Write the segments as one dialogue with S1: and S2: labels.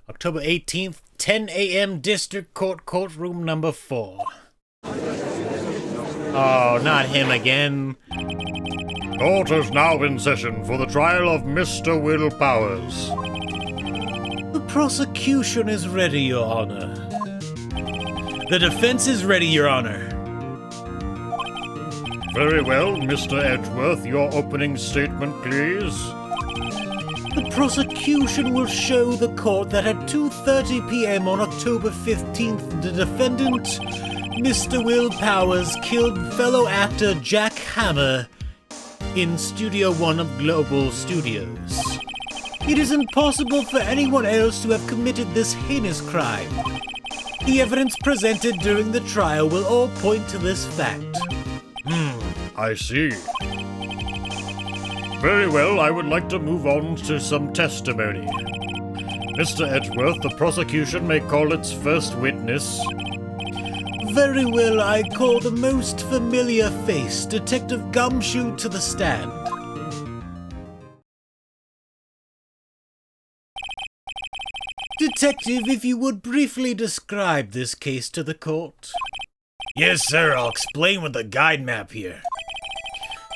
S1: October 18th, 10 a.m. District Court, courtroom number 4. Oh, not him again.
S2: Court is now in session for the trial of Mr. Will Powers.
S1: The prosecution is ready, Your Honor. The defense is ready, Your Honor.
S2: Very well, Mr. Edgeworth, your opening statement, please.
S1: The prosecution will show the court that at 2:30 p.m. on October 15th, the defendant, Mr. Will Powers, killed fellow actor Jack Hammer in Studio One of Global Studios. It is impossible for anyone else to have committed this heinous crime. The evidence presented during the trial will all point to this fact.
S2: I see. Very well, I would like to move on to some testimony. Mr. Edgeworth, the prosecution may call its first witness.
S1: Very well, I call the most familiar face, Detective Gumshoe, to the stand. Detective, if you would briefly describe this case to the court.
S3: Yes, sir, I'll explain with the guide map here.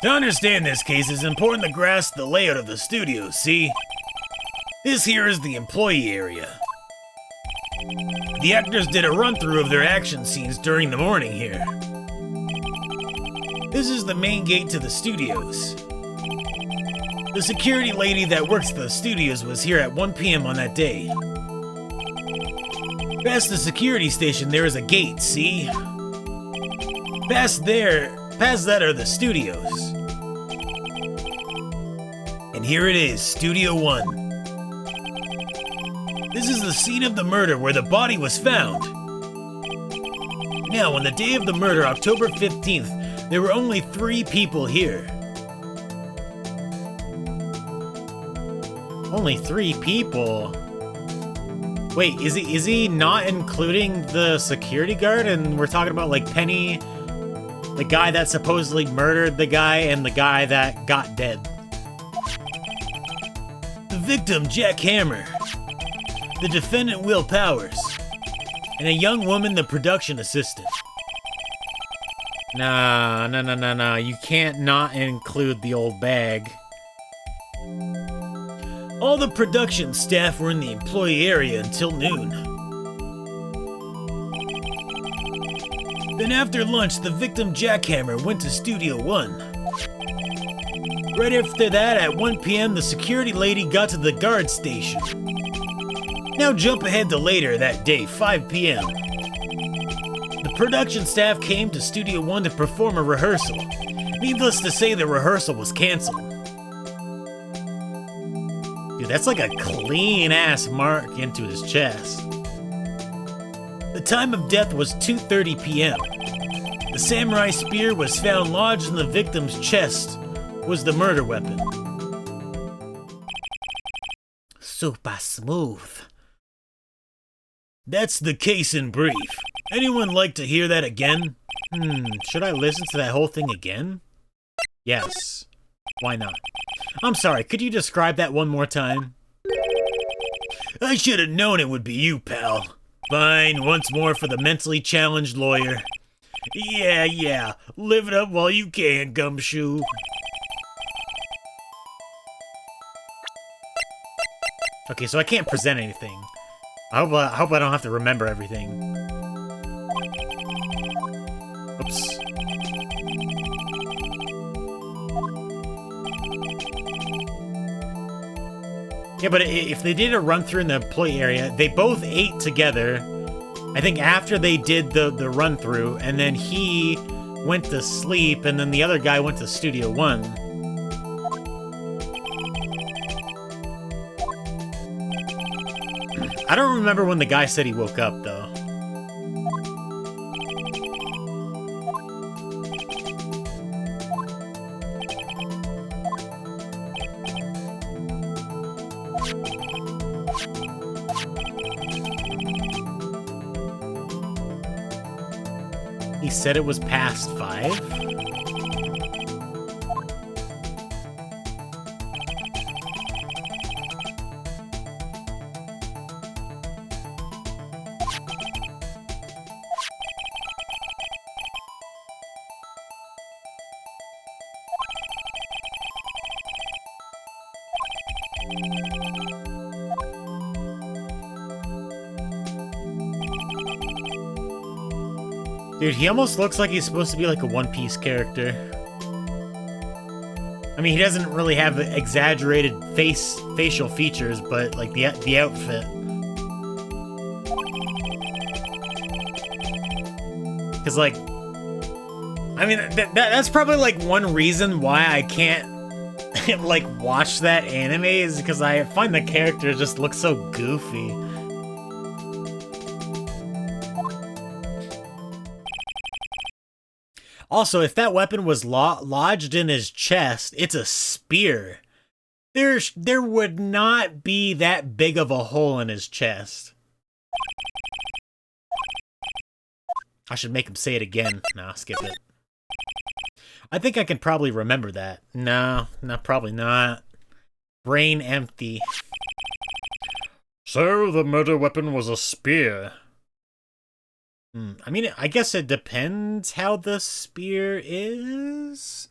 S3: To understand this case, it's important to grasp the layout of the studio, see? This here is the employee area. The actors did a run-through of their action scenes during the morning here. This is the main gate to the studios. The security lady that works at the studios was here at 1 p.m. on that day. Past the security station, there is a gate, see? Past that are the studios. And here it is, Studio 1. This is the scene of the murder where the body was found. Now, on the day of the murder, October 15th, there were only 3 people here.
S1: Only 3 people? Wait, is he not including the security guard? And we're talking about like Penny, the guy that supposedly murdered the guy, and the guy that got dead.
S3: The victim, Jack Hammer. The defendant, Will Powers. And a young woman, the production assistant.
S1: Nah. You can't not include the old bag.
S3: All the production staff were in the employee area until noon. Then after lunch, the victim Jackhammer went to Studio 1. Right after that, at 1 p.m., the security lady got to the guard station. Now jump ahead to later that day, 5 p.m. The production staff came to Studio 1 to perform a rehearsal. Needless to say, the rehearsal was canceled.
S1: Dude, that's like a clean-ass mark into his chest.
S3: The time of death was 2:30 p.m. The samurai spear was found lodged in the victim's chest, was the murder weapon.
S1: Super smooth.
S3: That's the case in brief. Anyone like to hear that again?
S1: Should I listen to that whole thing again? Yes. Why not? I'm sorry, could you describe that one more time?
S3: I should have known it would be you, pal. Fine, once more for the mentally challenged lawyer. Yeah, live it up while you can, Gumshoe.
S1: Okay, so I can't present anything. I hope I don't have to remember everything. Oops. Yeah, but if they did a run-through in the employee area, they both ate together. I think after they did the run-through, and then he went to sleep, and then the other guy went to Studio 1. I don't remember when the guy said he woke up, though. He said it was past 5?
S3: Dude, he almost looks like he's supposed to be like a One Piece character. I mean, he doesn't really have exaggerated facial features, but like the outfit. Because like, I mean, that's probably like one reason why I can't like watch that anime is because I find the characters just look so goofy. Also, if that weapon was lodged in his chest, it's a spear. There would not be that big of a hole in his chest. I should make him say it again. Nah, skip it. I think I can probably remember that. No, probably not. Brain empty.
S2: So, the murder weapon was a spear.
S3: I mean, I guess it depends how the spear is.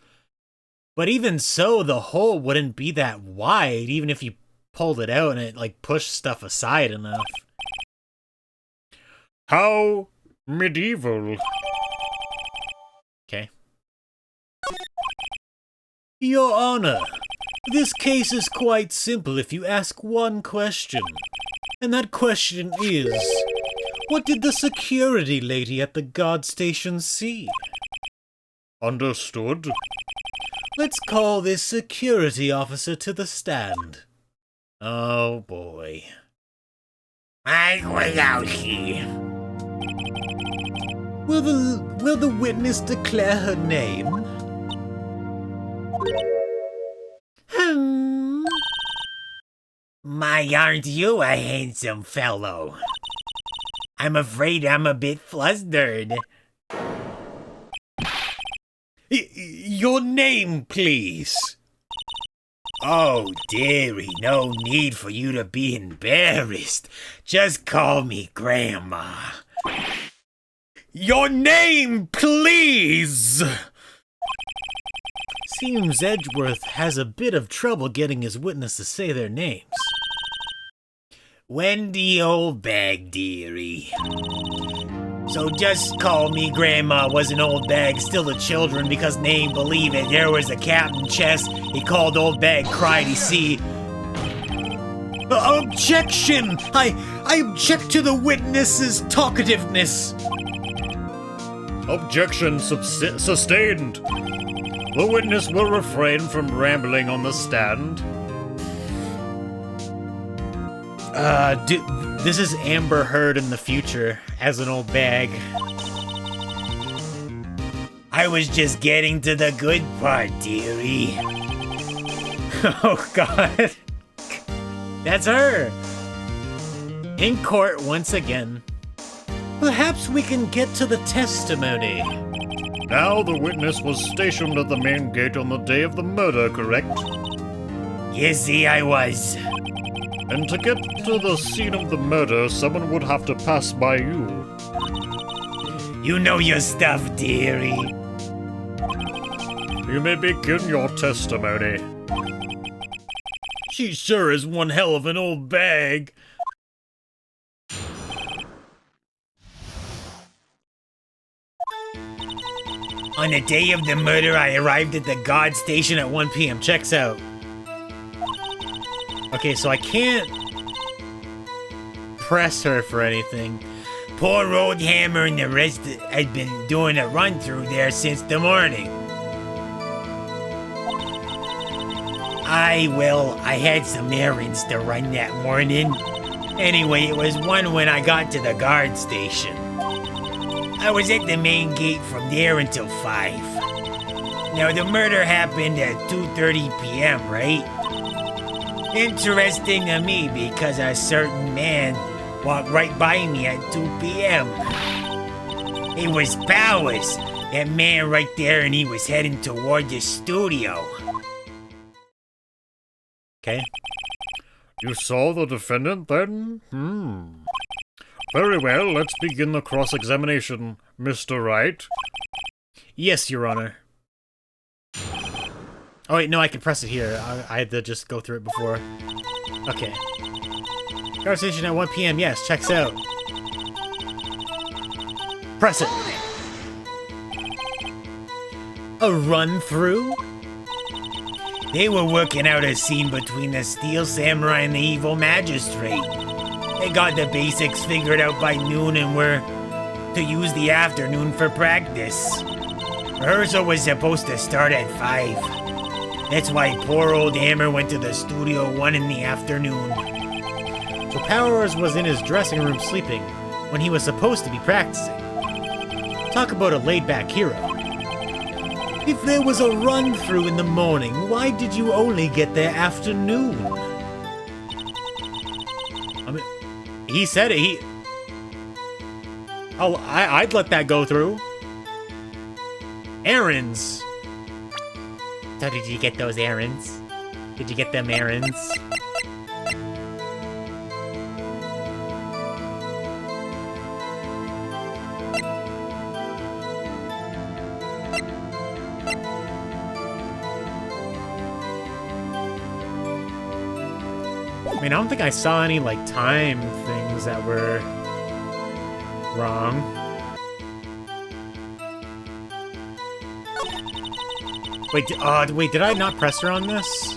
S3: But even so, the hole wouldn't be that wide, even if you pulled it out and it, like, pushed stuff aside enough.
S2: How medieval.
S3: Okay.
S1: Your Honor, this case is quite simple if you ask one question. And that question is, what did the security lady at the guard station see?
S2: Understood.
S1: Let's call this security officer to the stand.
S3: Oh boy.
S4: I was out here.
S1: Will the witness declare her name?
S4: My, aren't you a handsome fellow? I'm afraid I'm a bit flustered.
S1: Your name, please.
S4: Oh, dearie, no need for you to be embarrassed. Just call me Grandma.
S1: Your name, please!
S3: Seems Edgeworth has a bit of trouble getting his witness to say their names.
S4: Wendy Oldbag, dearie. So just call me Grandma was an old bag still to children because they ain't believe it. There was a captain chest. He called old bag cried he see.
S1: Objection! I object to the witness's talkativeness.
S2: Objection sustained. The witness will refrain from rambling on the stand.
S3: This is Amber Heard in the future as an old bag.
S4: I was just getting to the good part, dearie.
S3: Oh god. That's her. In court once again.
S1: Perhaps we can get to the testimony.
S2: Now the witness was stationed at the main gate on the day of the murder, correct?
S4: Yes, see, I was.
S2: And to get to the scene of the murder, someone would have to pass by you.
S4: You know your stuff, dearie.
S2: You may begin your testimony.
S3: She sure is one hell of an old bag.
S4: On the day of the murder, I arrived at the guard station at 1 p.m.
S3: Checks out. Okay, so I can't press her for anything.
S4: Poor old Hammer and the rest had been doing a run through there since the morning. I had some errands to run that morning. Anyway, it was 1 when I got to the guard station. I was at the main gate from there until 5. Now, the murder happened at 2:30 p.m., right? Interesting to me because a certain man walked right by me at 2 p.m. It was Powers, that man right there, and he was heading toward the studio.
S3: Okay.
S2: You saw the defendant then? Very well, let's begin the cross-examination, Mr. Wright.
S3: Yes, Your Honor. Oh wait, no, I can press it here. I had to just go through it before.
S1: Okay. Guard station at 1 p.m. Yes, checks out. Press it. A run-through?
S4: They were working out a scene between the Steel Samurai and the Evil Magistrate. They got the basics figured out by noon and were to use the afternoon for practice. Rehearsal was supposed to start at 5. That's why poor old Hammer went to the Studio 1 in the afternoon.
S1: So Powers was in his dressing room sleeping when he was supposed to be practicing. Talk about a laid-back hero. If there was a run-through in the morning, why did you only get there afternoon? I mean, he said it. I'd let that go through. Errands.
S4: So did you get those errands? Did you get them errands?
S1: I mean, I don't think I saw any, like, time things that were wrong. Wait, did I not press her on this?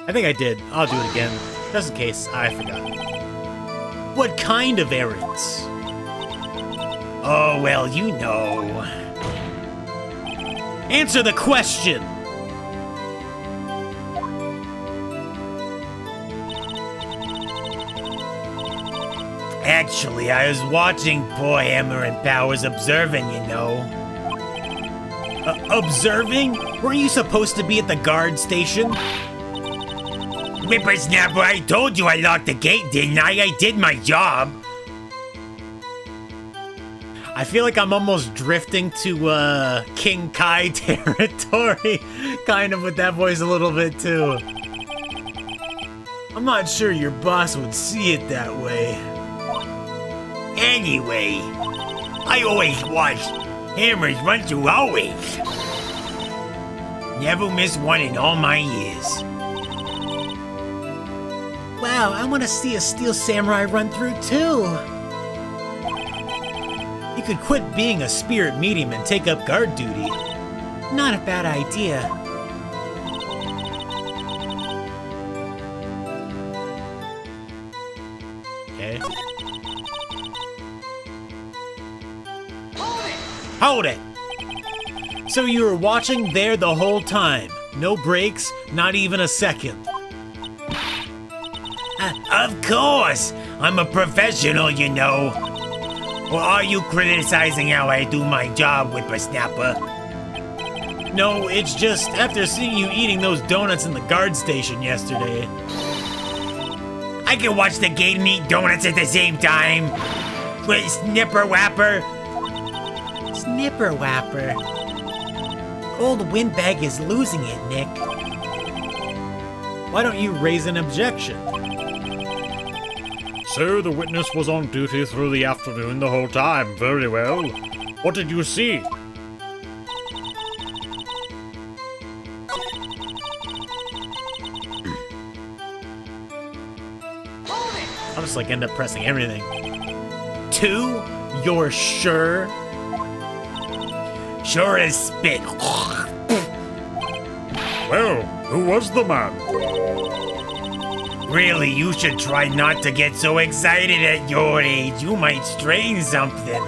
S1: I think I did. I'll do it again, just in case I forgot. What kind of errands?
S4: Oh, well, you know.
S1: Answer the question!
S4: Actually, I was watching poor Hammer and Powers observing, you know.
S1: Observing? Were you supposed to be at the guard station?
S4: Whippersnapper, I told you I locked the gate, didn't I? I did my job.
S1: I feel like I'm almost drifting to, King Kai territory. Kind of with that voice a little bit, too. I'm not sure your boss would see it that way.
S4: Anyway, I always watch Hammer's run through always. Never missed one in all my years.
S1: Wow, I want to see a Steel Samurai run through too. You could quit being a spirit medium and take up guard duty. Not a bad idea. Okay. Hold it! So you were watching there the whole time? No breaks, not even a second?
S4: Of course! I'm a professional, you know. Or are you criticizing how I do my job, Whippersnapper?
S1: No, it's just after seeing you eating those donuts in the guard station yesterday.
S4: I can watch the gate and eat donuts at the same time. Snipper Whapper.
S1: Snipper Whapper. Old Windbag is losing it, Nick. Why don't you raise an objection?
S2: So the witness was on duty through the afternoon the whole time. Very well. What did you see?
S1: I'll just like end up pressing everything. 2? You're sure?
S4: Sure as spit.
S2: Well, who was the man?
S4: Really, you should try not to get so excited at your age. You might strain something.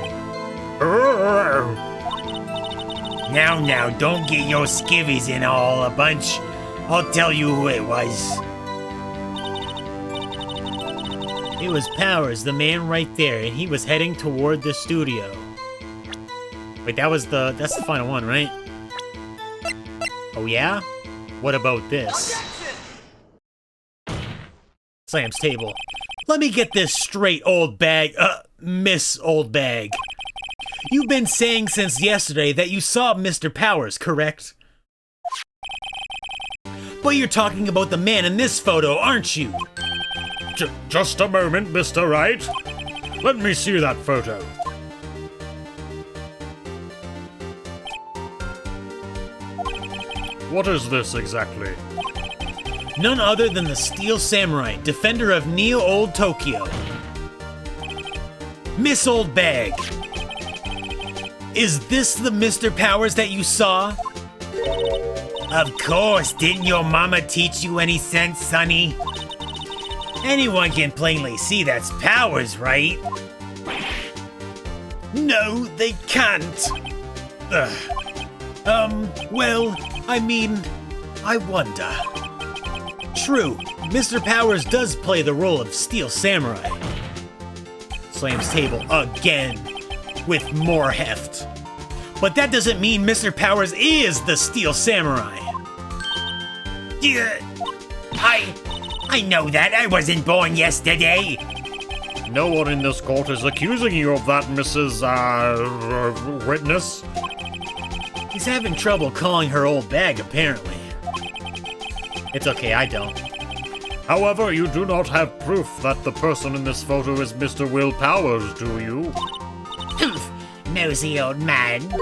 S4: Now, don't get your skivvies in all a bunch. I'll tell you who it was.
S1: It was Powers, the man right there, and he was heading toward the studio. Wait, that's the final one, right? Oh yeah? What about this? Slams table. Let me get this straight, old bag. Miss Old Bag. You've been saying since yesterday that you saw Mr. Powers, correct? But you're talking about the man in this photo, aren't you?
S2: Just a moment, Mr. Wright. Let me see that photo. What is this exactly?
S3: None other than the Steel Samurai, defender of Neo Old Tokyo. Miss Old Bag. Is this the Mr. Powers that you saw?
S4: Of course, didn't your mama teach you any sense, sonny? Anyone can plainly see that's Powers, right?
S3: No, they can't. Well, I mean, I wonder. True, Mr. Powers does play the role of Steel Samurai. Slams table again, with more heft. But that doesn't mean Mr. Powers is the Steel Samurai.
S4: Yeah, I know that. I wasn't born yesterday.
S2: No one in this court is accusing you of that, Mrs. Witness.
S3: He's having trouble calling her old bag, apparently. It's okay, I don't.
S2: However, you do not have proof that the person in this photo is Mr. Will Powers, do you?
S4: Oof, nosy old man.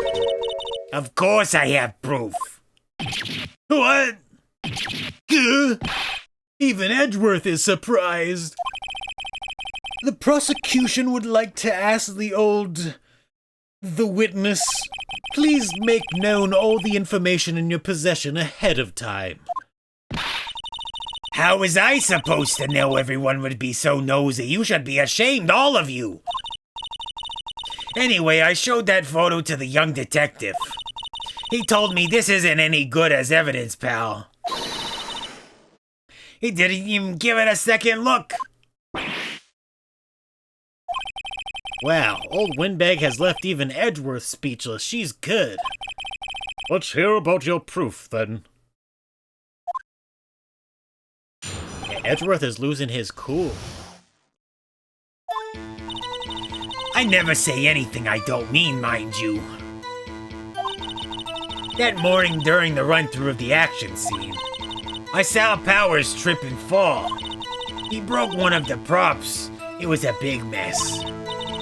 S4: Of course I have proof.
S3: What? Gah! Even Edgeworth is surprised. The prosecution would like to ask the witness, please make known all the information in your possession ahead of time.
S4: How was I supposed to know everyone would be so nosy? You should be ashamed, all of you. Anyway, I showed that photo to the young detective. He told me this isn't any good as evidence, pal. He didn't even give it a second look.
S3: Wow, old Windbag has left even Edgeworth speechless. She's good.
S2: Let's hear about your proof, then.
S3: Yeah, Edgeworth is losing his cool.
S4: I never say anything I don't mean, mind you. That morning during the run-through of the action scene, I saw Powers trip and fall. He broke one of the props. It was a big mess.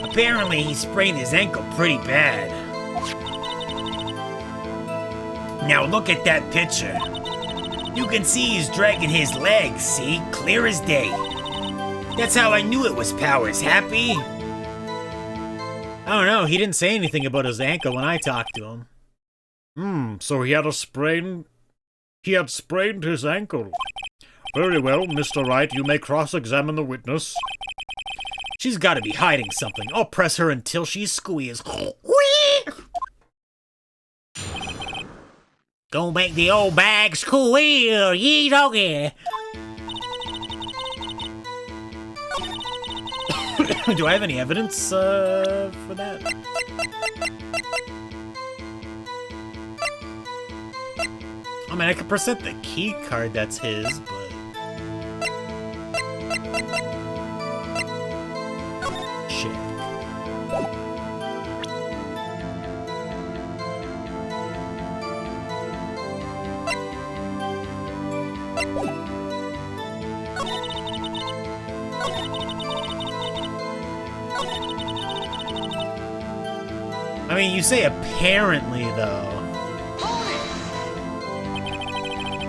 S4: Apparently, he sprained his ankle pretty bad. Now look at that picture. You can see he's dragging his legs, see? Clear as day. That's how I knew it was Powers. Happy?
S3: I don't know, he didn't say anything about his ankle when I talked to him.
S2: So he had a sprain... He had sprained his ankle. Very well, Mr. Wright, you may cross-examine the witness.
S3: She's gotta be hiding something. I'll press her until she's squeezed.
S4: Go make the old bag squeal, ye doggy.
S3: Do I have any evidence for that? I mean, I could present the key card that's his, but... Check. I mean, you say apparently, though.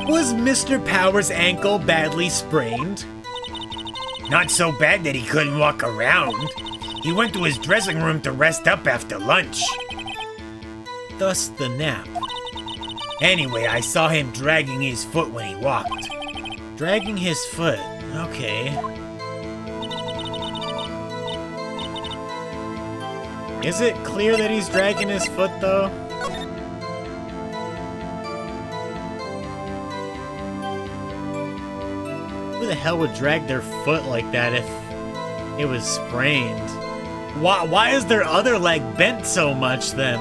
S3: Was Mr. Powers' ankle badly sprained?
S4: Not so bad that he couldn't walk around. He went to his dressing room to rest up after lunch.
S3: Thus the nap.
S4: Anyway, I saw him dragging his foot when he walked.
S3: Dragging his foot. Okay. Is it clear that he's dragging his foot, though? Who the hell would drag their foot like that if it was sprained? Why is their other leg bent so much, then?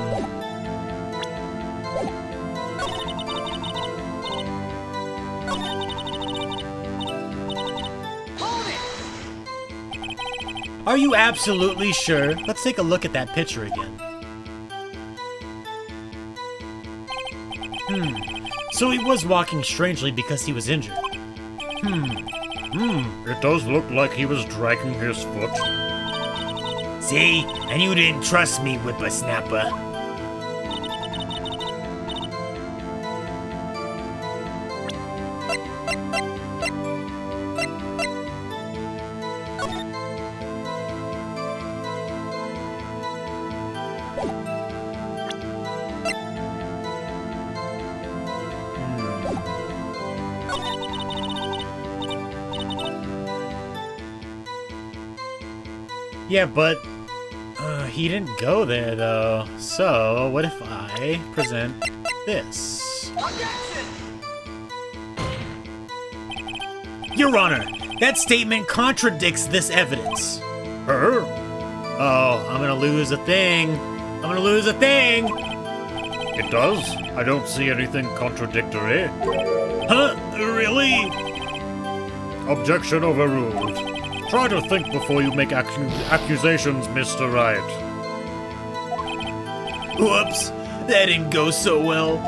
S3: Are you absolutely sure? Let's take a look at that picture again. So he was walking strangely because he was injured.
S2: It does look like he was dragging his foot.
S4: See? And you didn't trust me, whippersnapper.
S1: Yeah, but he didn't go there, though. So, what if I present this? Your Honor, that statement contradicts this evidence. Oh, I'm gonna lose a thing. I'm gonna lose a thing.
S2: It does? I don't see anything contradictory.
S3: Huh? Really?
S2: Objection overruled. Try to think before you make accusations, Mr. Wright.
S3: Whoops, that didn't go so well.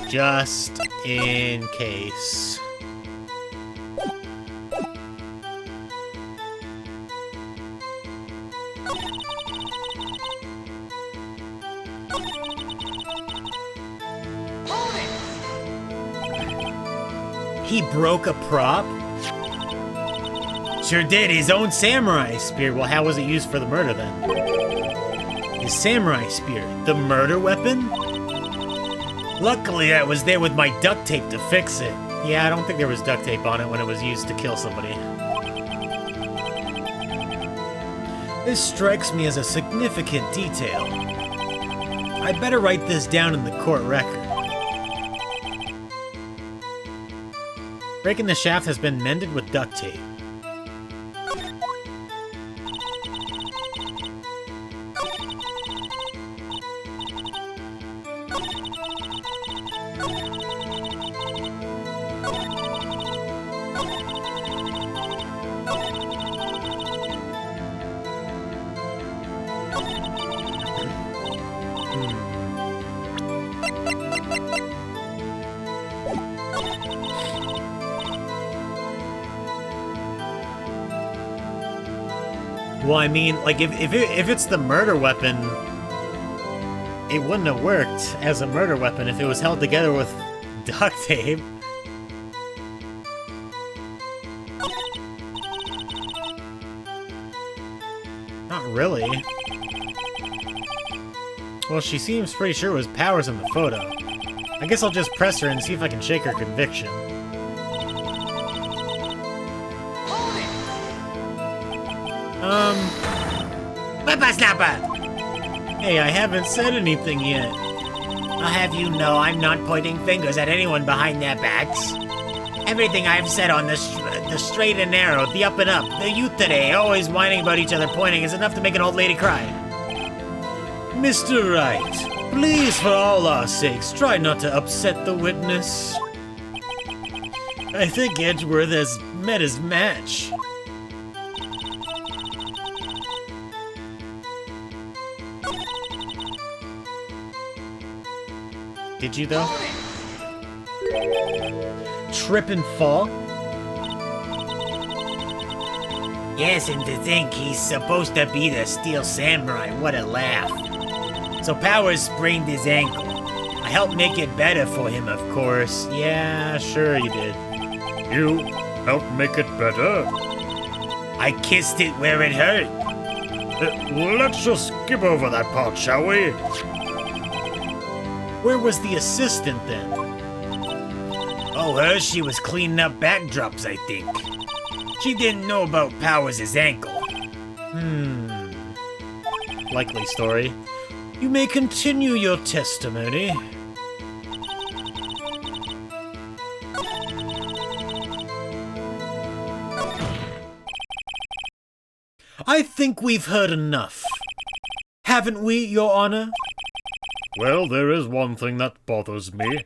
S1: Just in case. He broke a prop? Sure did, his own samurai spear. Well, how was it used for the murder then? His samurai spear, the murder weapon? Luckily, I was there with my duct tape to fix it. Yeah, I don't think there was duct tape on it when it was used to kill somebody. This strikes me as a significant detail. I better write this down in the court record. Breaking the shaft has been mended with duct tape. Well, I mean, like, if it's the murder weapon, it wouldn't have worked as a murder weapon if it was held together with duct tape. Not really. Well, she seems pretty sure it was Powers in the photo. I guess I'll just press her and see if I can shake her conviction.
S4: Whippersnapper!
S1: Hey, I haven't said anything yet.
S4: I'll have you know I'm not pointing fingers at anyone behind their backs. Everything I've said on the straight and narrow, the up and up, the youth today, always whining about each other pointing is enough to make an old lady cry.
S1: Mr. Wright, please, for all our sakes, try not to upset the witness. I think Edgeworth has met his match. Did you, though? Trip and fall?
S4: Yes, and to think he's supposed to be the Steel Samurai, what a laugh. So Powers sprained his ankle. I helped make it better for him, of course.
S1: Yeah, sure you did.
S2: You helped make it better?
S4: I kissed it where it hurt.
S2: Let's just skip over that part, shall we?
S1: Where was the assistant then?
S4: Oh, she was cleaning up backdrops, I think. She didn't know about Powers' ankle.
S1: Likely story. You may continue your testimony. I think we've heard enough. Haven't we, Your Honor?
S2: Well, there is one thing that bothers me.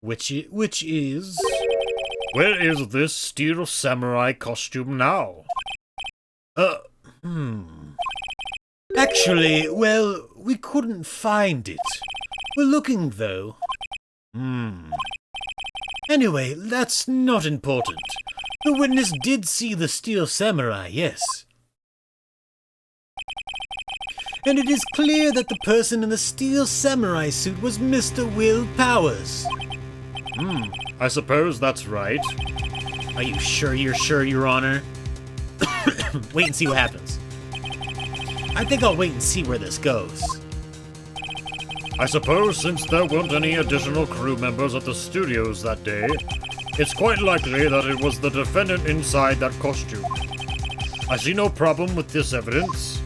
S1: Which is?
S2: Where is this Steel Samurai costume now?
S1: Actually, well, we couldn't find it. We're looking, though. Anyway, that's not important. The witness did see the Steel Samurai, yes. And it is clear that the person in the steel samurai suit was Mr. Will Powers.
S2: I suppose that's right.
S3: Are you sure you're sure, Your Honor? Wait and see what happens. I think I'll wait and see where this goes.
S2: I suppose since there weren't any additional crew members at the studios that day, it's quite likely that it was the defendant inside that costume. I see no problem with this evidence.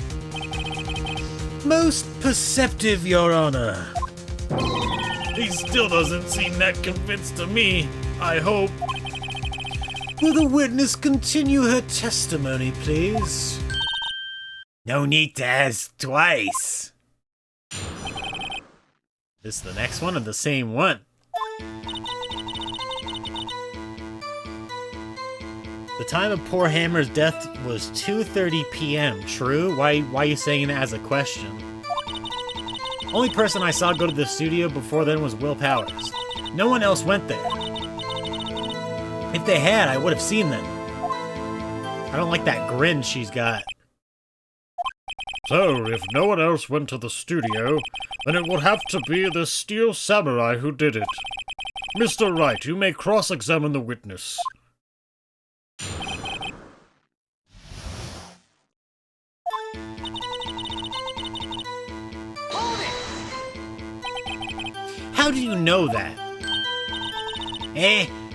S1: Most perceptive, Your Honor.
S3: He still doesn't seem that convinced to me, I hope.
S1: Will the witness continue her testimony, please?
S4: No need to ask twice.
S3: This the next one or the same one? The time of poor Hammer's death was 2:30 p.m. True? Why are you saying that as a question? Only person I saw go to the studio before then was Will Powers. No one else went there. If they had, I would have seen them. I don't like that grin she's got.
S2: So, if no one else went to the studio, then it would have to be the steel samurai who did it. Mr. Wright, you may cross-examine the witness.
S3: How do you know that?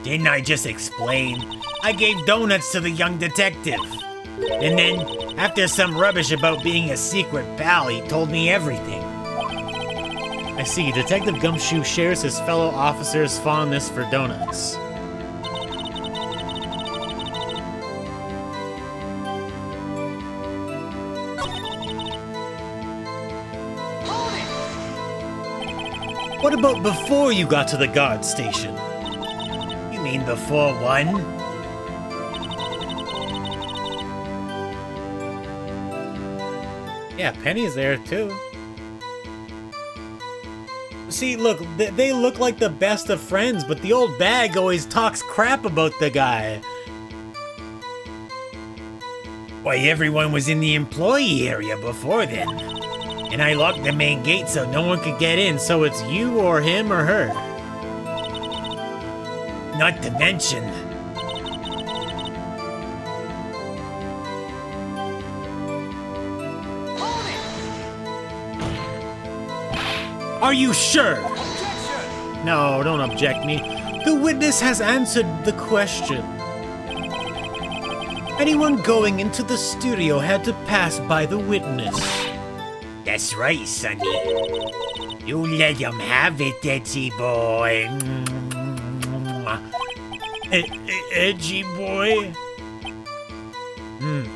S4: Didn't I just explain? I gave donuts to the young detective. And then, after some rubbish about being a secret pal, he told me everything.
S3: I see. Detective Gumshoe shares his fellow officers' fondness for donuts. What about before you got to the guard station?
S4: You mean before 1?
S3: Yeah, Penny's there too. See, look, they look like the best of friends, but the old bag always talks crap about the guy.
S4: Why, everyone was in the employee area before then. And I locked the main gate so no one could get in.
S3: So it's you or him or her.
S4: Not to mention...
S3: Are you sure?
S1: Objection!
S3: No, don't object me.
S1: The witness has answered the question. Anyone going into the studio had to pass by the witness.
S4: That's right, Sonny. You let him have it, edgy boy.
S3: Edgy boy?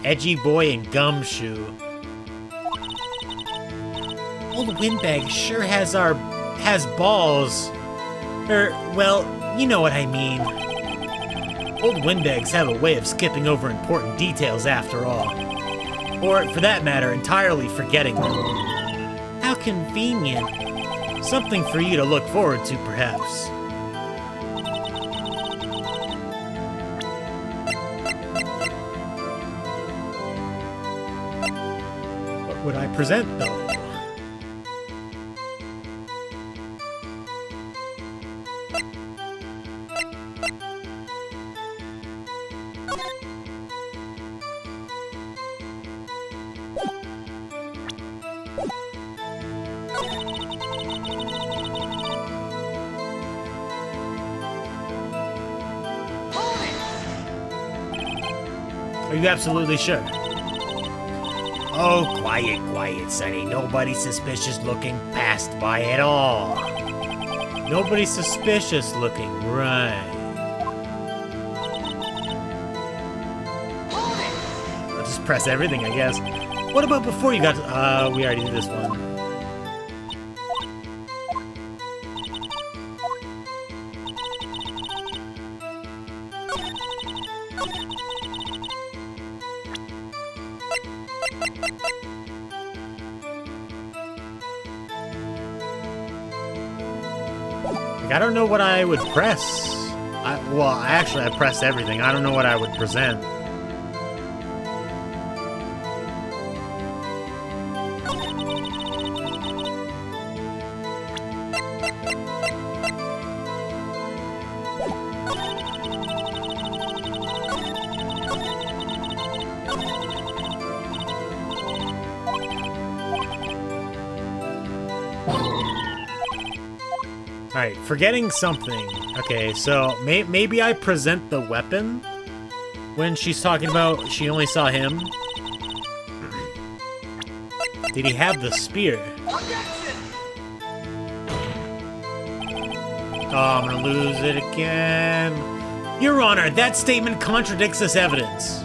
S3: Edgy boy and Gumshoe. Old Windbag sure has balls. Well, you know what I mean. Old Windbags have a way of skipping over important details after all. Or, for that matter, entirely forgetting them. How convenient. Something for you to look forward to, perhaps. What would I present, though? Are you absolutely sure?
S4: Oh, quiet, Sonny. Nobody suspicious looking passed by at all.
S3: Nobody suspicious looking, right. I'll just press everything, I guess. What about before you got to... we already did this one. I don't know what I would press. I pressed everything. I don't know what I would present.
S1: Alright, forgetting something. Okay, so maybe I present the weapon when she's talking about she only saw him. Did he have the spear? Oh, I'm gonna lose it again. Your Honor, that statement contradicts this evidence.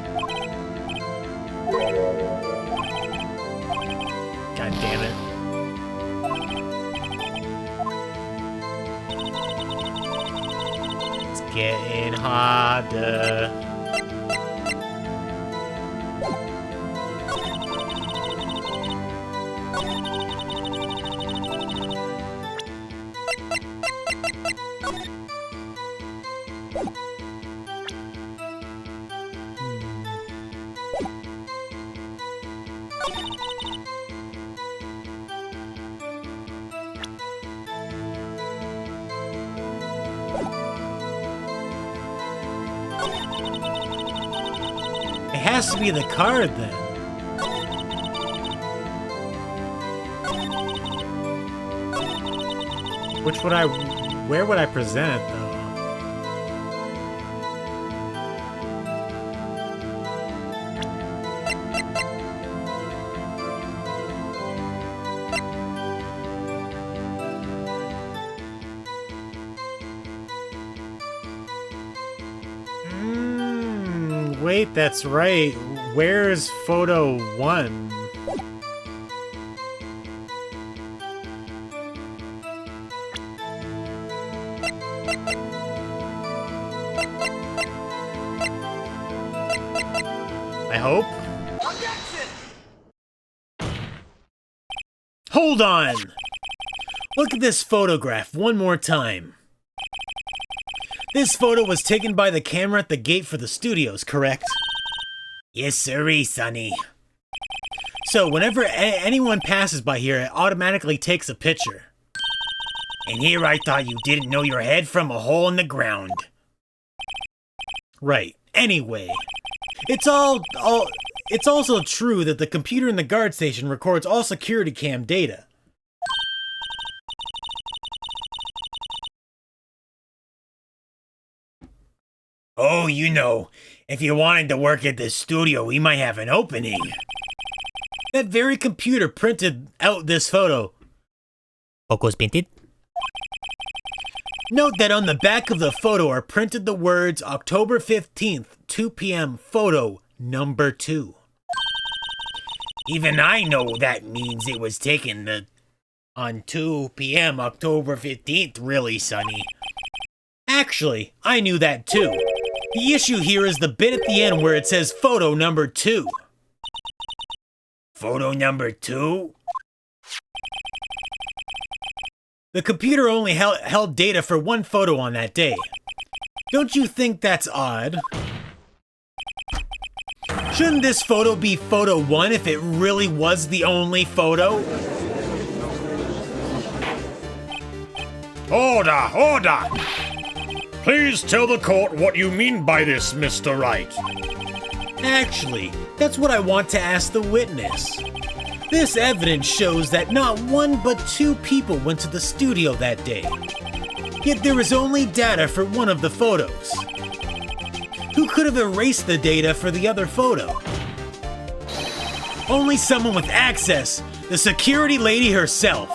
S1: God damn it. It's getting harder. It has to be the card then. Where would I present it though? Wait, that's right. Where's photo 1? I hope. Hold on! Look at this photograph one more time. This photo was taken by the camera at the gate for the studios, correct?
S4: Yes, sirree, Sonny.
S1: So whenever anyone passes by here, it automatically takes a picture.
S4: And here I thought you didn't know your head from a hole in the ground.
S1: Right. Anyway, it's also true that the computer in the guard station records all security cam data.
S4: Oh, you know, if you wanted to work at the studio, we might have an opening.
S1: That very computer printed out this photo.
S4: Focus painted?
S1: Note that on the back of the photo are printed the words October 15th, 2 p.m. photo number 2.
S4: Even I know that means it was taken on 2 p.m. October 15th, really, Sonny.
S1: Actually, I knew that too. The issue here is the bit at the end where it says photo number 2.
S4: Photo number 2?
S1: The computer only held data for one photo on that day. Don't you think that's odd? Shouldn't this photo be photo 1 if it really was the only photo?
S2: Order! Order! Please tell the court what you mean by this, Mr. Wright.
S1: Actually, that's what I want to ask the witness. This evidence shows that not one but 2 people went to the studio that day. Yet there is only data for one of the photos. Who could have erased the data for the other photo? Only someone with access, the security lady herself.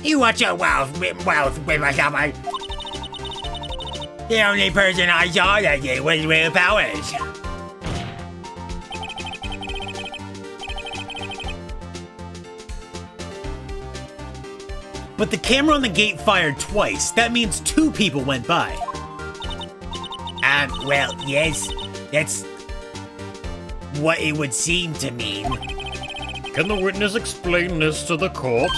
S4: You watch your mouth with myself. The only person I saw that day was Will Powers.
S1: But the camera on the gate fired twice. That means 2 people went by.
S4: Well, yes, that's what it would seem to mean.
S2: Can the witness explain this to the court?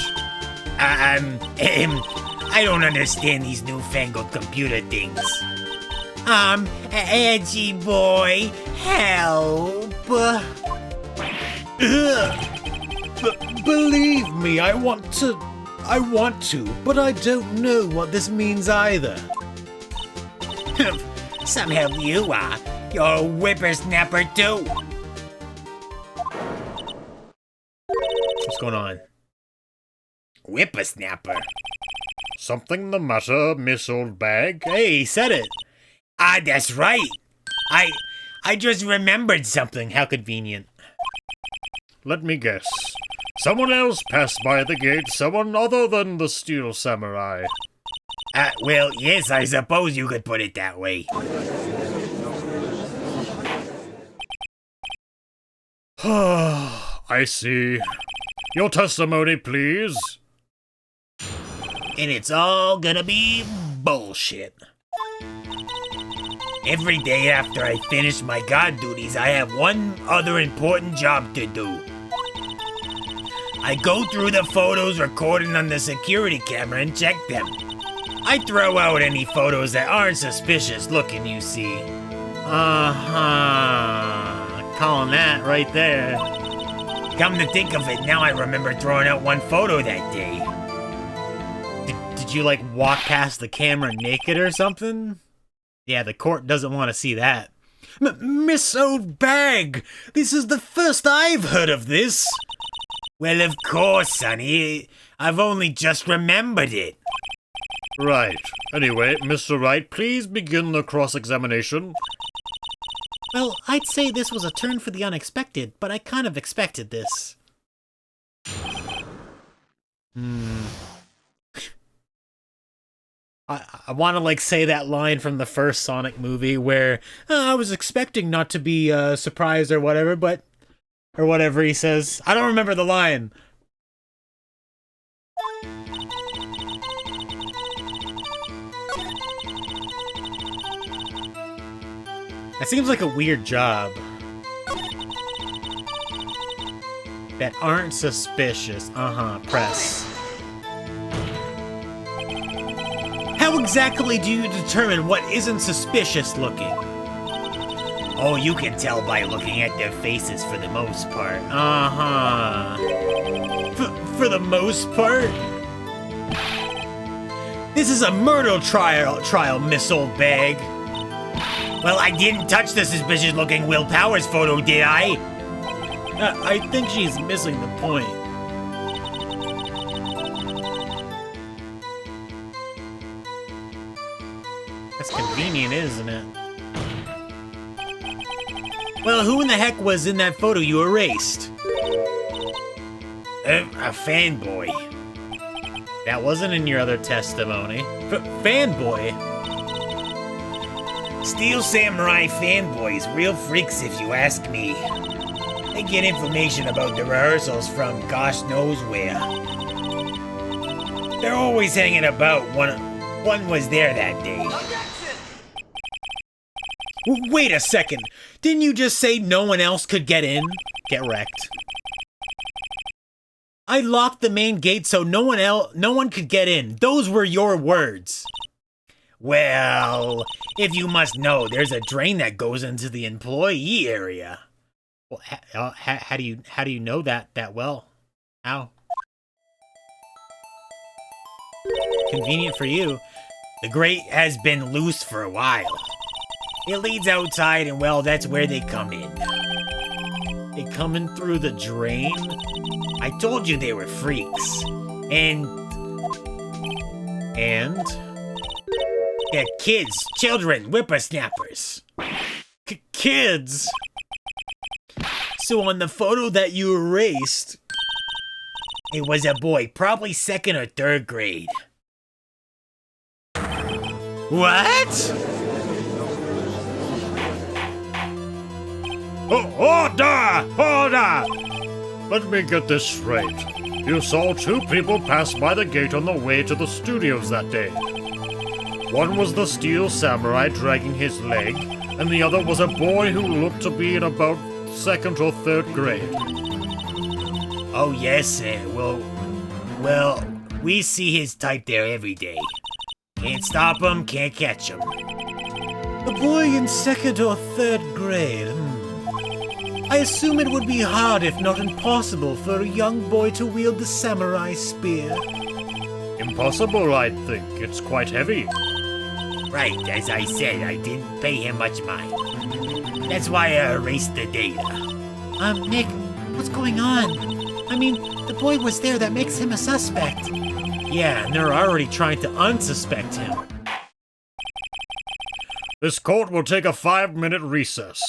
S4: I don't understand these newfangled computer things. Edgy boy, help.
S1: Believe me, I want to, but I don't know what this means either.
S4: Somehow you are. You're a whippersnapper too.
S3: What's going on?
S4: Whippersnapper?
S2: Something the matter, Miss Old Bag?
S3: Hey, he said it.
S4: Ah, that's right. I just remembered something.
S3: How convenient.
S2: Let me guess. Someone else passed by the gate, someone other than the Steel Samurai.
S4: Well, yes, I suppose you could put it that way.
S2: I see. Your testimony, please.
S4: And it's all gonna be bullshit. Every day after I finish my guard duties, I have one other important job to do. I go through the photos recorded on the security camera and check them. I throw out any photos that aren't suspicious looking, you see.
S3: Calling that right there.
S4: Come to think of it, now I remember throwing out one photo that day.
S3: Did you, like, walk past the camera naked or something? Yeah, the court doesn't want to see that.
S1: Miss Old Bag, this is the first I've heard of this.
S4: Well, of course, Sonny. I've only just remembered it.
S2: Right. Anyway, Mr. Wright, please begin the cross-examination.
S3: Well, I'd say this was a turn for the unexpected, but I kind of expected this. I want to, like, say that line from the first Sonic movie where I was expecting not to be surprised or whatever, but... Or whatever he says. I don't remember the line. That seems like a weird job. That aren't suspicious. Press. How exactly do you determine what isn't suspicious looking?
S4: Oh, you can tell by looking at their faces for the most part.
S3: For the most part? This is a murder trial, Miss Old Bag.
S4: Well, I didn't touch the suspicious-looking Will Powers photo, did I?
S3: I think she's missing the point. That's convenient, isn't it? Well, who in the heck was in that photo you erased?
S4: A fanboy.
S3: That wasn't in your other testimony. Fanboy?
S4: Steel Samurai fanboys, real freaks if you ask me. They get information about the rehearsals from gosh knows where. They're always hanging about. One was there that day.
S3: Wait a second. Didn't you just say no one else could get in? Get wrecked. I locked the main gate so no one could get in. Those were your words.
S4: Well, if you must know, there's a drain that goes into the employee area.
S3: Well, how do you know that well? How? Convenient for you.
S4: The grate has been loose for a while. It leads outside, and well, that's where they come in.
S3: They come in through the drain?
S4: I told you they were freaks. And? They're kids, children, whippersnappers.
S3: Kids? So on the photo that you erased...
S4: It was a boy, probably 2nd or 3rd grade.
S3: What?
S2: Order! Let me get this straight. You saw 2 people pass by the gate on the way to the studios that day. One was the Steel Samurai dragging his leg, and the other was a boy who looked to be in about 2nd or 3rd grade.
S4: Oh yes, sir. Well, we see his type there every day. Can't stop him, can't catch him.
S1: A boy in 2nd or 3rd grade. I assume it would be hard, if not impossible, for a young boy to wield the samurai spear.
S2: Impossible, I think. It's quite heavy.
S4: Right, as I said, I didn't pay him much mind. That's why I erased the data.
S1: Nick, what's going on? I mean, the boy was there, that makes him a suspect.
S3: Yeah, and they're already trying to unsuspect him.
S2: This court will take a 5-minute recess.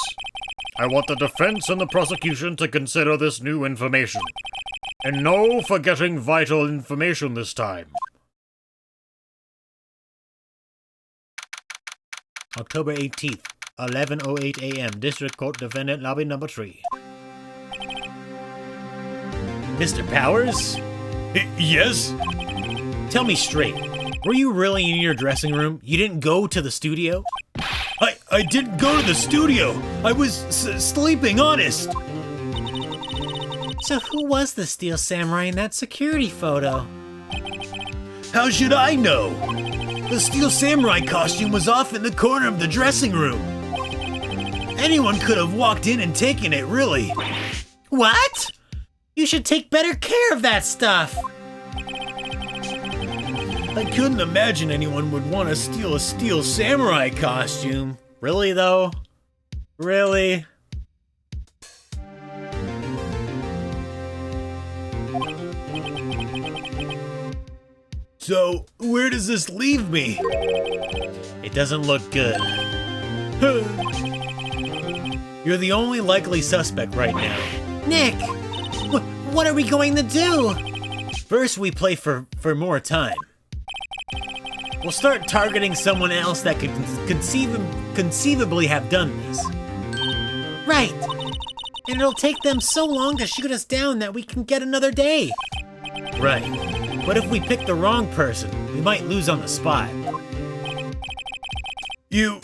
S2: I want the defense and the prosecution to consider this new information. And no forgetting vital information this time.
S3: October 18th, 11:08 a.m. District Court Defendant Lobby Number 3. Mr. Powers?
S5: Yes?
S3: Tell me straight. Were you really in your dressing room? You didn't go to the studio?
S5: I didn't go to the studio. I was sleeping, honest.
S1: So who was the Steel Samurai in that security photo?
S5: How should I know? The Steel Samurai costume was off in the corner of the dressing room. Anyone could have walked in and taken it, really.
S1: What? You should take better care of that stuff.
S5: I couldn't imagine anyone would want to steal a Steel Samurai costume.
S3: Really, though? Really?
S5: So, where does this leave me?
S3: It doesn't look good. You're the only likely suspect right now.
S1: Nick, what are we going to do?
S3: First, we play for more time. We'll start targeting someone else that could conceivably have done this.
S1: Right. And it'll take them so long to shoot us down that we can get another day.
S3: Right. But if we pick the wrong person, we might lose on the spot.
S5: You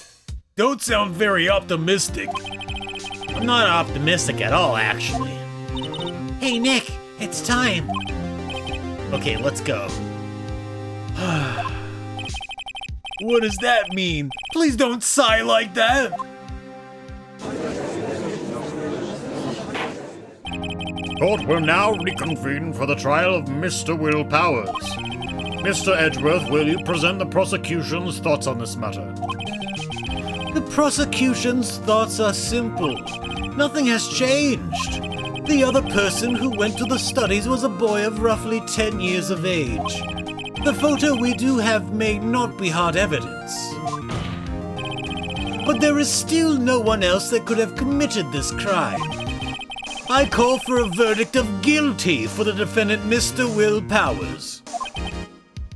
S5: don't sound very optimistic.
S3: I'm not optimistic at all, actually.
S1: Hey, Nick, it's time.
S3: Okay, let's go.
S5: What does that mean? Please don't sigh like that.
S2: Court will now reconvene for the trial of Mr. Will Powers. Mr. Edgeworth, will you present the prosecution's thoughts on this matter?
S1: The prosecution's thoughts are simple. Nothing has changed. The other person who went to the studies was a boy of roughly 10 years of age. The photo we do have may not be hard evidence. But there is still no one else that could have committed this crime. I call for a verdict of guilty for the defendant, Mr. Will Powers.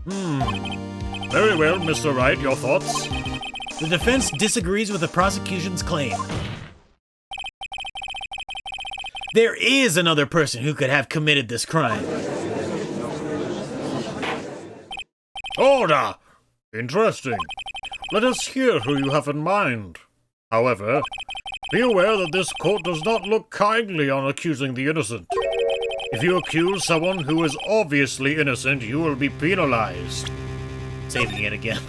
S2: Very well, Mr. Wright, your thoughts?
S3: The defense disagrees with the prosecution's claim. There is another person who could have committed this crime.
S2: Order! Interesting. Let us hear who you have in mind. However, be aware that this court does not look kindly on accusing the innocent. If you accuse someone who is obviously innocent, you will be penalized.
S3: Saving it again.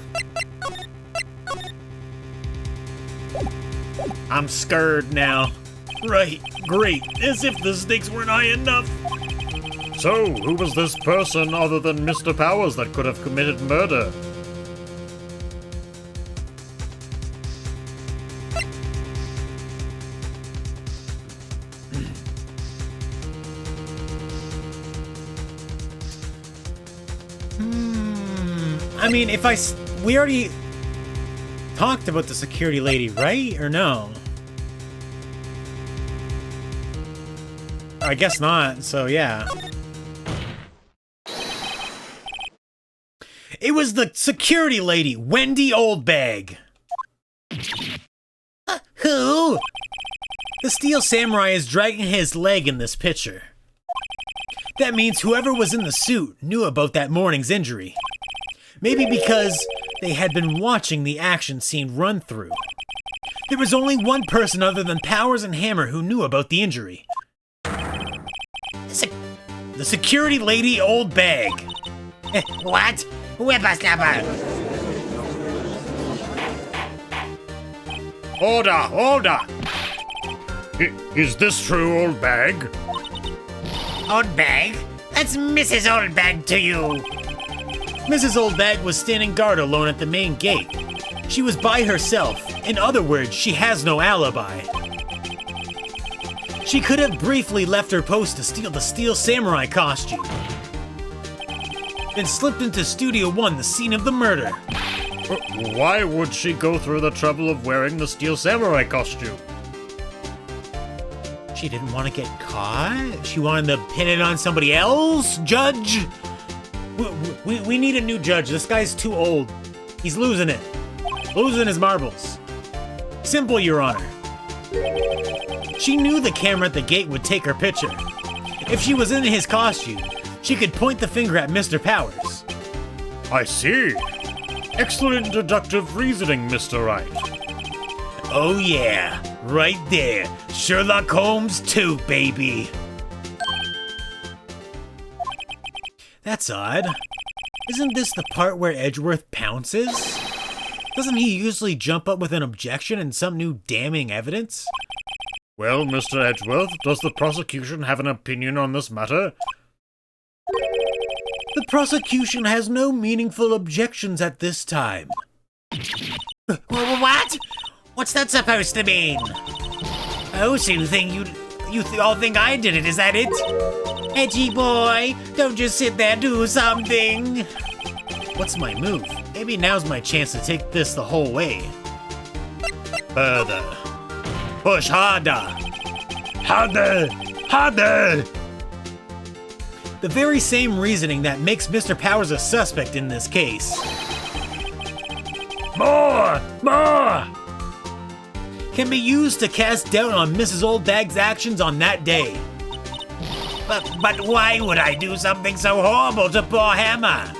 S3: I'm scared now.
S5: Right, great. As if the stakes weren't high enough.
S2: So, who was this person other than Mr. Powers that could have committed murder?
S3: I mean, we already talked about the security lady, right? Or no? I guess not, so yeah. It was the security lady, Wendy Oldbag.
S1: Who?
S3: The Steel Samurai is dragging his leg in this picture. That means whoever was in the suit knew about that morning's injury. Maybe because they had been watching the action scene run through. There was only one person other than Powers and Hammer who knew about the injury. The security lady Oldbag.
S4: What? Whippersnapper!
S2: Order! Order! Is this true, old bag?
S4: Old Bag? That's Mrs. Old Bag to you.
S3: Mrs. Oldbag was standing guard alone at the main gate. She was by herself. In other words, she has no alibi. She could have briefly left her post to steal the Steel Samurai costume, then slipped into Studio 1, the scene of the murder.
S2: Why would she go through the trouble of wearing the Steel Samurai costume?
S3: She didn't want to get caught? She wanted to pin it on somebody else? Judge? We need a new judge. This guy's too old. He's losing it. Losing his marbles. Simple, Your Honor. She knew the camera at the gate would take her picture. If she was in his costume, she could point the finger at Mr. Powers.
S2: I see. Excellent deductive reasoning, Mr. Wright.
S3: Oh yeah, right there. Sherlock Holmes 2, baby. That's odd. Isn't this the part where Edgeworth pounces? Doesn't he usually jump up with an objection and some new damning evidence?
S2: Well, Mr. Edgeworth, does the prosecution have an opinion on this matter?
S3: The prosecution has no meaningful objections at this time.
S4: What? What's that supposed to mean? Oh, so you think you all think I did it, is that it? Edgy boy, don't just sit there, do something.
S3: What's my move? Maybe now's my chance to take this the whole way.
S2: Further. Push harder. Harder. Harder.
S3: The very same reasoning that makes Mr. Powers a suspect in this case.
S2: More. More.
S3: Can be used to cast doubt on Mrs. Oldbag's actions on that day.
S4: But why would I do something so horrible to poor Hammer?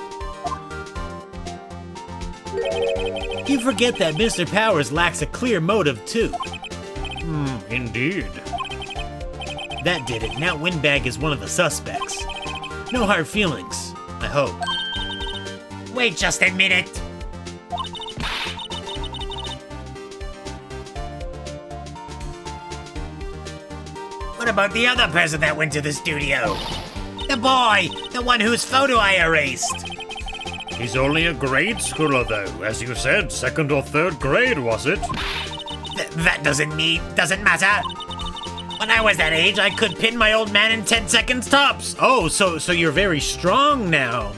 S3: You forget that Mr. Powers lacks a clear motive, too.
S2: Indeed.
S3: That did it. Now Windbag is one of the suspects. No hard feelings, I hope.
S4: Wait just a minute. What about the other person that went to the studio? The boy, the one whose photo I erased.
S2: He's only a grade schooler, though. As you said, second or third grade, was it?
S4: That doesn't matter. When I was that age, I could pin my old man in 10 seconds tops.
S3: Oh, so you're very strong now.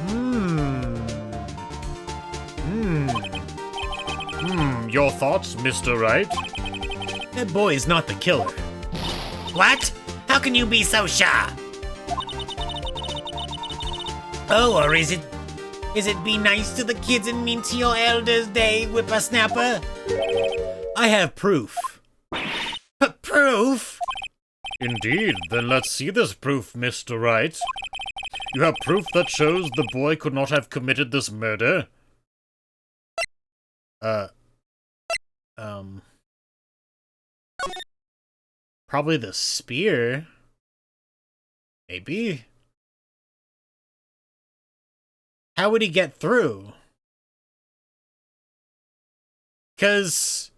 S2: Your thoughts, Mr. Wright?
S3: That boy is not the killer.
S4: What? How can you be so sure? Oh, or is it be nice to the kids and mean to your elders, day, whippersnapper?
S3: I have proof.
S4: Proof?
S2: Indeed. Then let's see this proof, Mr. Wright. You have proof that shows the boy could not have committed this murder?
S3: Probably the spear. Maybe. How would he get through? 'Cause...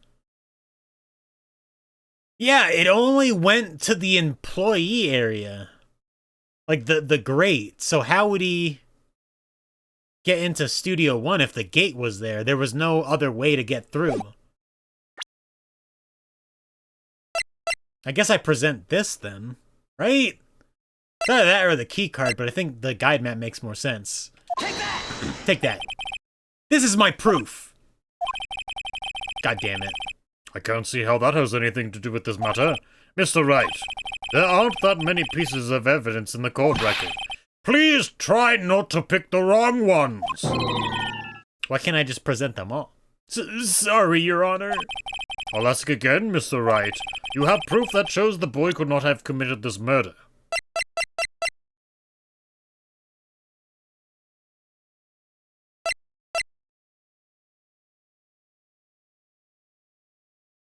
S3: yeah, it only went to the employee area. Like the grate. So how would he get into Studio 1 if the gate was there? There was no other way to get through. I guess I present this then, right? It's either that or the key card, but I think the guide map makes more sense. Take that! Take that. This is my proof. God damn it.
S2: I can't see how that has anything to do with this matter. Mr. Wright, there aren't that many pieces of evidence in the court record. Please try not to pick the wrong ones.
S3: Why can't I just present them all? Sorry, Your Honor.
S2: I'll ask again, Mr. Wright. You have proof that shows the boy could not have committed this murder.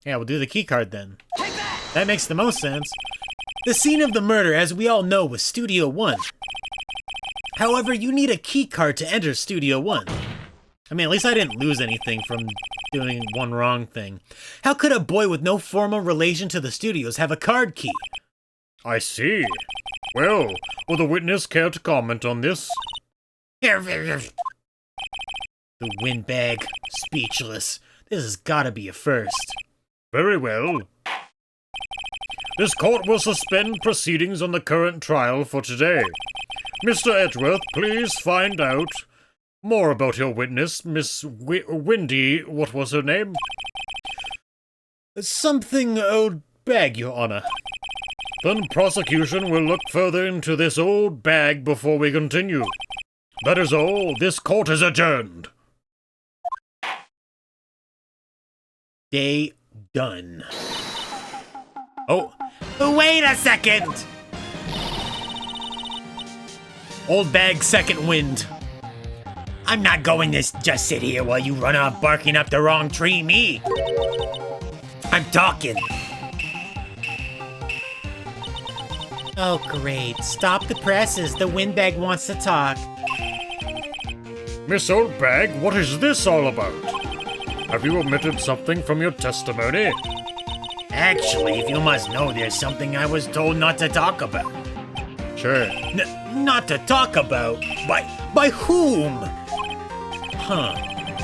S3: Yeah, we'll do the key card then. That makes the most sense. The scene of the murder, as we all know, was Studio 1. However, you need a key card to enter Studio 1. I mean, at least I didn't lose anything from doing one wrong thing. How could a boy with no formal relation to the studios have a card key?
S2: I see. Well, will the witness care to comment on this?
S3: The windbag. Speechless. This has gotta be a first.
S2: Very well. This court will suspend proceedings on the current trial for today. Mr. Edgeworth, please find out more about your witness, Miss Windy. What was her name?
S3: Something old bag, Your Honor.
S2: Then prosecution will look further into this old bag before we continue. That is all. This court is adjourned.
S3: Day done.
S4: Oh, wait a second!
S3: Old bag, second wind.
S4: I'm not going to just sit here while you run off barking up the wrong tree, me. I'm talking.
S3: Oh, great. Stop the presses. The windbag wants to talk.
S2: Miss Oldbag, what is this all about? Have you omitted something from your testimony?
S4: Actually, if you must know, there's something I was told not to talk about.
S2: Sure.
S3: Not to talk about? By whom? Huh.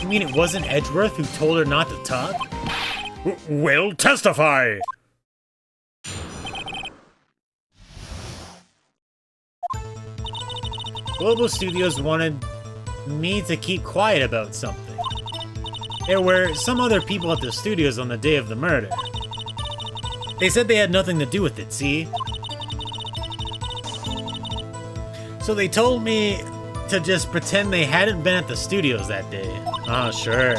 S3: You mean it wasn't Edgeworth who told her not to talk?
S2: Well, testify!
S3: Global Studios wanted me to keep quiet about something. There were some other people at the studios on the day of the murder. They said they had nothing to do with it, see? So they told me to just pretend they hadn't been at the studios that day. Ah, sure.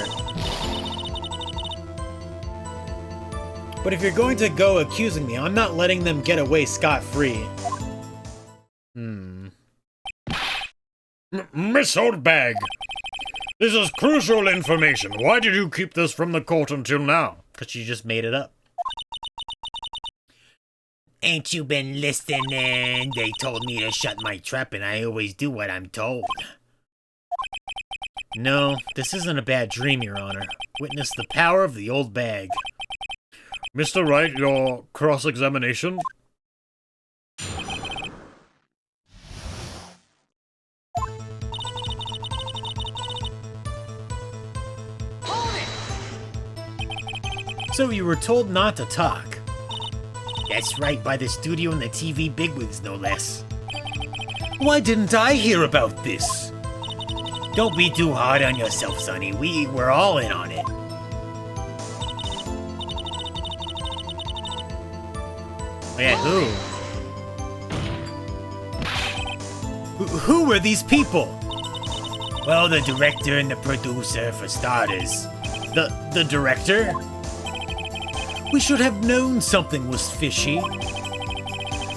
S3: But if you're going to go accusing me, I'm not letting them get away scot-free.
S2: Miss Oldbag, this is crucial information. Why did you keep this from the court until now?
S3: Because she just made it up.
S4: Ain't you been listening? They told me to shut my trap and I always do what I'm told.
S3: No, this isn't a bad dream, Your Honor. Witness the power of the old bag.
S2: Mr. Wright, your cross-examination?
S3: So you were told not to talk.
S4: That's right, by the studio and the TV bigwigs, no less.
S3: Why didn't I hear about this?
S4: Don't be too hard on yourself, Sonny. We're all in on it.
S3: Oh yeah, who were these people?
S4: Well, the director and the producer, for starters.
S3: The director? We should have known something was fishy.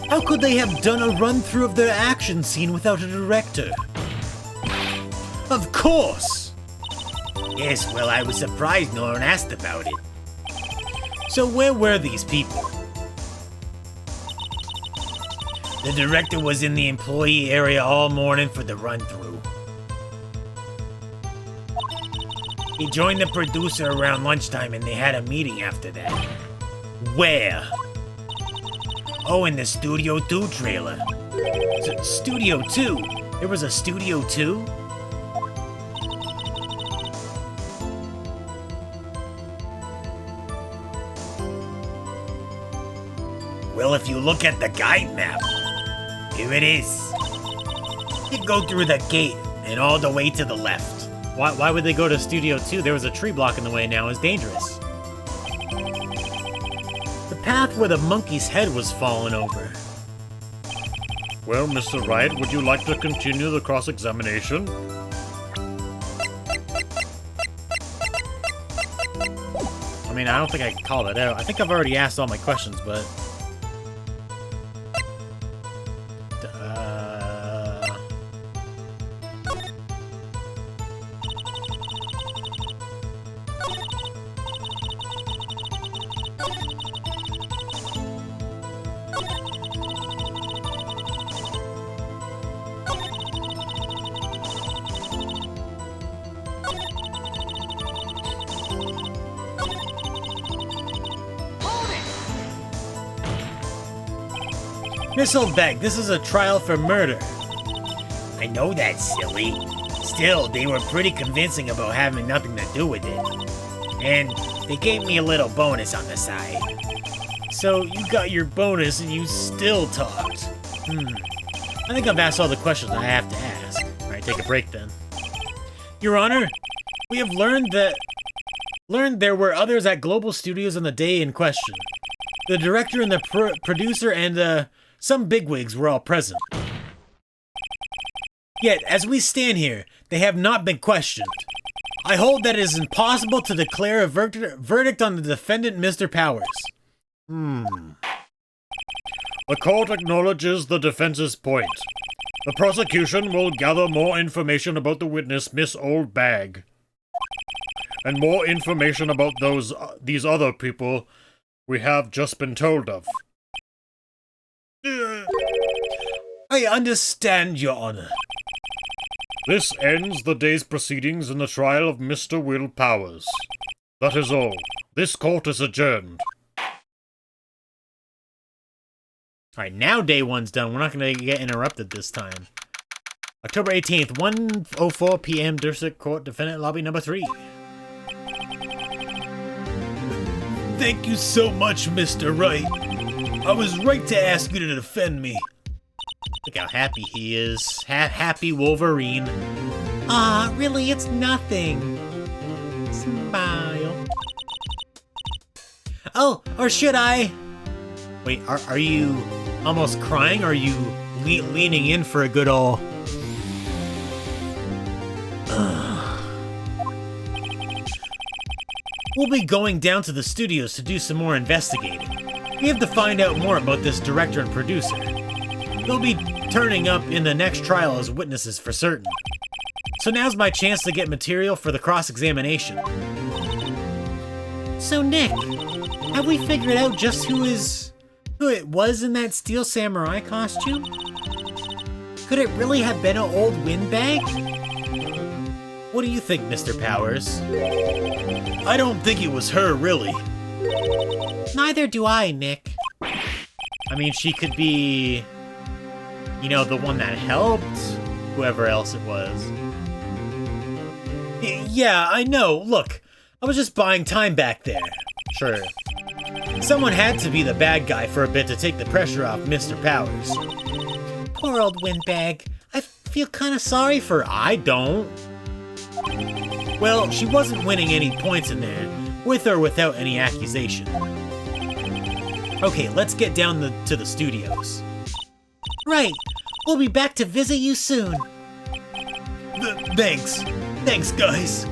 S3: How could they have done a run-through of their action scene without a director? Of course!
S4: Yes, well, I was surprised no one asked about it.
S3: So where were these people?
S4: The director was in the employee area all morning for the run-through. He joined the producer around lunchtime and they had a meeting after that.
S3: Where?
S4: Oh, in the Studio 2 trailer.
S3: Studio 2? There was a Studio 2?
S4: Well, if you look at the guide map, here it is. You go through the gate and all the way to the left.
S3: Why would they go to Studio 2? There was a tree blocking the way now. It's dangerous. The path where the monkey's head was falling over.
S2: Well, Mr. Wright, would you like to continue the cross-examination?
S3: I mean, I don't think I can call that out. I think I've already asked all my questions, but... Miss Oldbag, this is a trial for murder.
S4: I know that's silly. Still, they were pretty convincing about having nothing to do with it. And they gave me a little bonus on the side.
S3: So you got your bonus and you still talked. I think I've asked all the questions I have to ask. Alright, take a break then. Your Honor, we have learned there were others at Global Studios on the day in question. The director and the producer and some bigwigs were all present. Yet, as we stand here, they have not been questioned. I hold that it is impossible to declare a verdict on the defendant, Mr. Powers.
S2: The court acknowledges the defense's point. The prosecution will gather more information about the witness, Miss Oldbag. And more information about these other people we have just been told of.
S3: I understand, Your Honor.
S2: This ends the day's proceedings in the trial of Mr. Will Powers. That is all. This court is adjourned.
S3: Alright, now day one's done. We're not going to get interrupted this time. October 18th, 1:04 p.m. District Court, Defendant Lobby number 3.
S5: Thank you so much, Mr. Wright. I was right to ask you to defend me.
S3: Look how happy he is. Happy Wolverine.
S1: Really, it's nothing. Smile.
S3: Oh, or should I? Wait, are you almost crying, or are you leaning in for a good ol'... We'll be going down to the studios to do some more investigating. We have to find out more about this director and producer. They'll be turning up in the next trial as witnesses for certain. So now's my chance to get material for the cross-examination.
S1: So, Nick, have we figured out just who it was in that Steel Samurai costume? Could it really have been an old windbag?
S3: What do you think, Mr. Powers?
S5: I don't think it was her, really.
S1: Neither do I, Nick.
S3: I mean, she could be... you know, the one that helped whoever else it was. Yeah, I know. Look, I was just buying time back there. Sure. Someone had to be the bad guy for a bit to take the pressure off Mr. Powers.
S1: Poor old windbag. I feel kind of sorry for her.
S3: I don't. Well, she wasn't winning any points in there, with or without any accusation. Okay, let's get down to the studios.
S1: Right. We'll be back to visit you soon.
S5: Thanks. Thanks, guys.